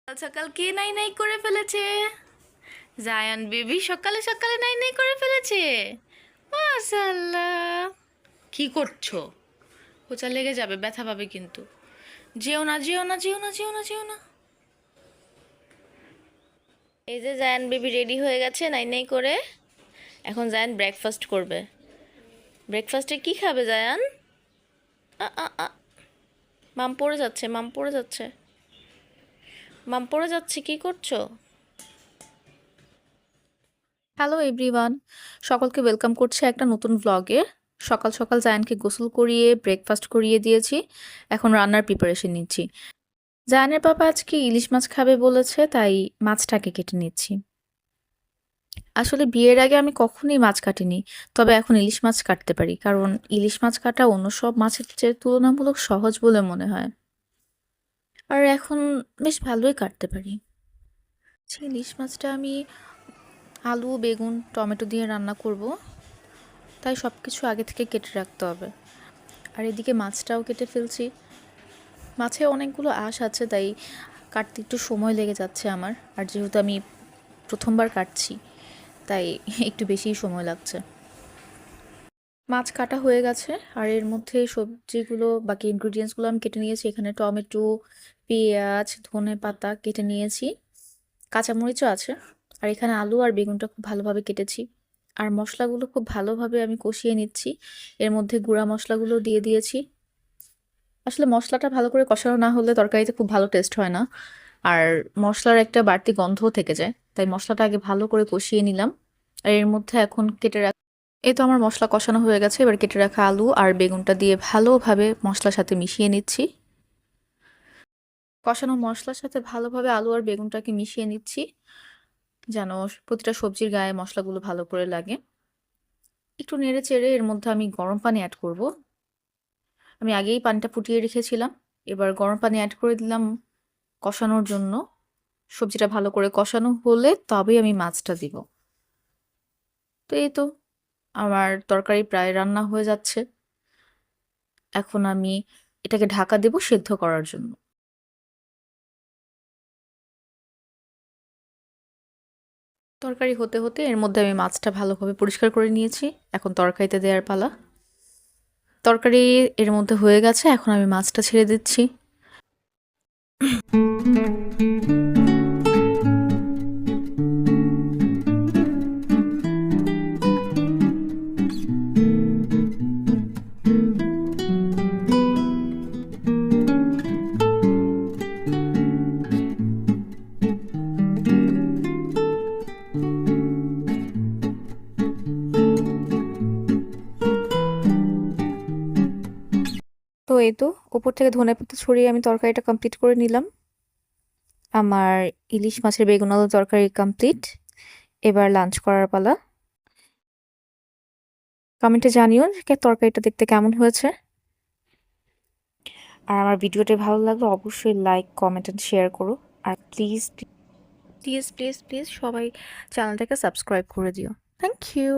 সকাল সকাল কে নাই নাই করে ফেলেছে? জায়ান বেবি সকালে সকালে নাই নাই করে ফেলেছে। মাশাআল্লাহ। কি করছো? খোঁচা লেগে যাবে, ব্যথা পাবে কিন্তু। যেও না, যেও না, যেও না, যেও না, যেও না। এই যে জায়ান বেবি রেডি হয়ে গেছে নাই নাই করে। এখন জায়ান ব্রেকফাস্ট করবে। ব্রেকফাস্টে কি খাবে জায়ান? আ আ আ মাম পড়ে যাচ্ছে, মাম পড়ে যাচ্ছে, মাম পড়ে যাচ্ছে, কি করছো? হ্যালো এভরিওয়ান, সকলকে ওয়েলকাম করছি একটা নতুন ভ্লগে। সকাল সকাল জায়ানকে গোসল করিয়ে ব্রেকফাস্ট করিয়ে দিয়েছি। এখন রান্নার প্রিপারেশন নিচ্ছি। জায়ানের পাপা আজকে ইলিশ মাছ খাবে বলেছে, তাই মাছটাকে কেটে নিচ্ছি। আসলে বিয়ের আগে আমি কখনোই মাছ কাটিনি, তবে এখন ইলিশ মাছ কাটতে পারি, কারণ ইলিশ মাছ কাটা অন্য সব মাছের চেয়ে তুলনামূলক সহজ বলে মনে হয়। আর এখন বেশ ভালোই কাটতে পারি। ইলিশ মাছটা আমি আলু, বেগুন, টমেটো দিয়ে রান্না করব, তাই সব কিছু আগে থেকে কেটে রাখতে হবে। আর এদিকে মাছটাও কেটে ফেলছি। মাছে অনেকগুলো আঁশ আছে, তাই কাটতে একটু সময় লেগে যাচ্ছে আমার। আর যেহেতু আমি প্রথমবার কাটছি, তাই একটু বেশিই সময় লাগছে। মাছ কাটা হয়ে গেছে, আর এর মধ্যে সবজিগুলো, বাকি ইনগ্রিডিয়েন্টসগুলো আমি কেটে নিয়েছি। এখানে টমেটো, পেঁয়াজ, ধনে পাতা কেটে নিয়েছি, কাঁচামরিচও আছে। আর এখানে আলু আর বেগুনটা খুব ভালোভাবে কেটেছি। আর মশলাগুলো খুব ভালোভাবে আমি কষিয়ে নিচ্ছি। এর মধ্যে গুঁড়া মশলাগুলো দিয়ে দিয়েছি। আসলে মশলাটা ভালো করে কষানো না হলে তরকারিতে খুব ভালো টেস্ট হয় না, আর মশলার একটা বাড়তি গন্ধও থেকে যায়। তাই মশলাটা আগে ভালো করে কষিয়ে নিলাম। আর এর মধ্যে এখন এই তো আমার মশলা কষানো হয়ে গেছে। এবার কেটে রাখা আলু আর বেগুনটা দিয়ে ভালোভাবে মশলার সাথে মিশিয়ে নিচ্ছি। কষানো মশলার সাথে ভালোভাবে আলু আর বেগুনটাকে মিশিয়ে নিচ্ছি, যেন প্রতিটা সবজির গায়ে মশলাগুলো ভালো করে লাগে। একটু নেড়ে চেড়ে এর মধ্যে আমি গরম পানি অ্যাড করব। আমি আগেই পানিটা ফুটিয়ে রেখেছিলাম। এবার গরম পানি অ্যাড করে দিলাম কষানোর জন্য। সবজিটা ভালো করে কষানো হলে তবেই আমি মাছটা দিব। তো এই তো আমার তরকারি প্রায় রান্না হয়ে যাচ্ছে। এখন আমি এটাকে ঢাকা দেব সেদ্ধ করার জন্য। তরকারি হতে হতে এর মধ্যে আমি মাছটা ভালোভাবে পরিষ্কার করে নিয়েছি। এখন তরকারিতে দেওয়ার পালা। তরকারি এর মধ্যে হয়ে গেছে, এখন আমি মাছটা ছেড়ে দিচ্ছি। তো এই তো উপর থেকে ধনেপাতা ছড়িয়ে আমি তরকারিটা কমপ্লিট করে নিলাম। আমার ইলিশ মাছের বেগুন আলু তরকারি কমপ্লিট। এবার লাঞ্চ করার পালা। কমেন্টে জানিও যে তরকারিটা দেখতে কেমন হয়েছে। আর আমার ভিডিওটি ভালো লাগলে অবশ্যই লাইক, কমেন্ট এন্ড শেয়ার করো। আর please please please please please সবাই চ্যানেলটাকে সাবস্ক্রাইব করে দিও। Thank you.